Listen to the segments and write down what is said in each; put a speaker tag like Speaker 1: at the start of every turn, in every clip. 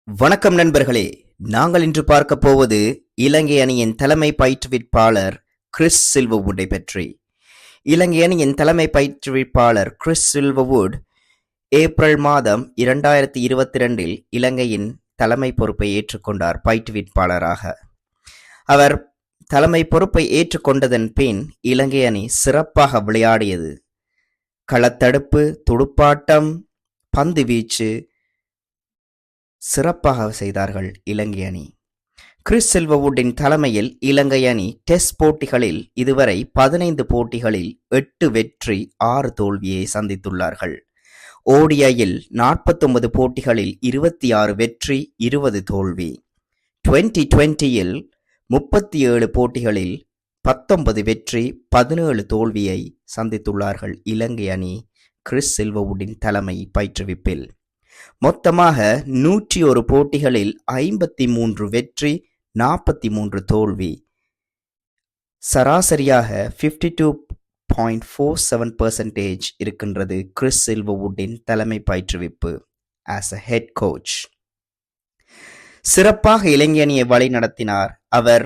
Speaker 1: வணக்கம் நண்பர்களே, நாங்கள் இன்று பார்க்க போவது இலங்கை அணியின் தலைமை பயிற்றுவிப்பாளர் கிறிஸ் சில்வர்வுட்டை பற்றி. இலங்கை அணியின் தலைமை பயிற்றுவிப்பாளர் கிறிஸ் சில்வர்வுட் ஏப்ரல் மாதம் 2022 இலங்கையின் தலைமை பொறுப்பை ஏற்றுக்கொண்டார் பயிற்றுவிப்பாளராக. அவர் தலைமை பொறுப்பை ஏற்றுக்கொண்டதன் பின் இலங்கை அணி சிறப்பாக விளையாடியது. களத்தடுப்பு, துடுப்பாட்டம், பந்து வீச்சு சிறப்பாக செய்தார்கள் இலங்கை அணி. கிறிஸ் சில்வர்வுட்டின் தலைமையில் இலங்கை அணி டெஸ்ட் போட்டிகளில் இதுவரை 15 போட்டிகளில் 8 வெற்றி 6 தோல்வியை சந்தித்துள்ளார்கள். ஓடிஐயில் 49 போட்டிகளில் 26 வெற்றி 20 தோல்வி. 2020யில் 37 போட்டிகளில் 19 வெற்றி 17 தோல்வியை சந்தித்துள்ளார்கள் இலங்கை அணி கிறிஸ் சில்வர்வுட்டின் தலைமை பயிற்றுவிப்பில். மொத்தமாக 101 போட்டிகளில் 53 வெற்றி 43 தோல்வி. சராசரியாக 52.47% இருக்கின்றது கிறிஸ் சில்வர்வுட்டின் தலைமை பயிற்றுவிப்பு ஆஸ் அ ஹெட் கோச். சிறப்பாக இலங்கை அணியை வழி நடத்தினார். அவர்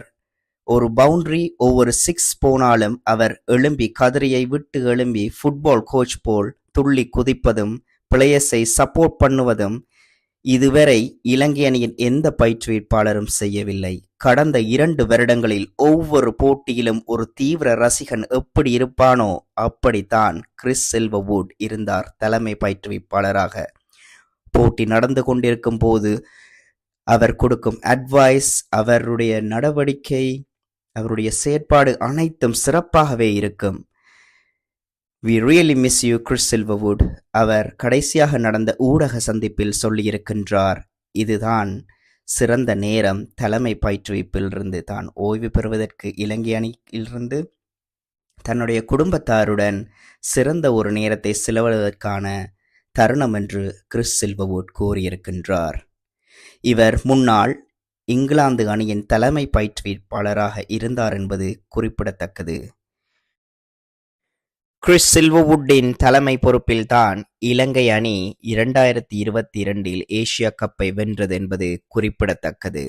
Speaker 1: ஒரு பவுண்டரி ஒவ்வொரு 6 போனாலும் அவர் எழும்பி கதிரையை விட்டு எழும்பி ஃபுட்பால் கோச் போல் துள்ளி குதிப்பதும் பிளேயர்ஸை சப்போர்ட் பண்ணுவதும் இதுவரை இலங்கை அணியின் எந்த பயிற்றுவிப்பாளரும் செய்யவில்லை. கடந்த 2 வருடங்களில் ஒவ்வொரு போட்டியிலும் ஒரு தீவிர ரசிகன் எப்படி இருப்பானோ அப்படித்தான் கிறிஸ் சில்வர்வுட் இருந்தார் தலைமை பயிற்றுவிப்பாளராக. போட்டி நடந்து கொண்டிருக்கும் போது அவர் கொடுக்கும் அட்வைஸ், அவருடைய நடவடிக்கை, அவருடைய செயற்பாடு அனைத்தும் சிறப்பாகவே இருக்கும். We really miss you, Chris Silverwood. அவர் கடைசியாக நடந்த ஊடக சந்திப்பில் சொல்லியிருக்கின்றார், இதுதான் சிறந்த நேரம் தலைமை பயிற்றுவிப்பிலிருந்து தான் ஓய்வு பெறுவதற்கு, இலங்கை அணியிலிருந்து தன்னுடைய குடும்பத்தாருடன் சிறந்த ஒரு நேரத்தை செலவிடுவதற்கான தருணம் என்று கிறிஸ் சில்வர்வுட் கூறியிருக்கின்றார். இவர் முன்னாள் இங்கிலாந்து அணியின் தலைமை பயிற்றுவிப்பாளராக இருந்தார் என்பது குறிப்பிடத்தக்கது. கிறிஸ் சில்வர்வுட்டின் தலைமை பொறுப்பில்தான் இலங்கை அணி 2022 ஏசியா கப்பை வென்றது என்பது குறிப்பிடத்தக்கது.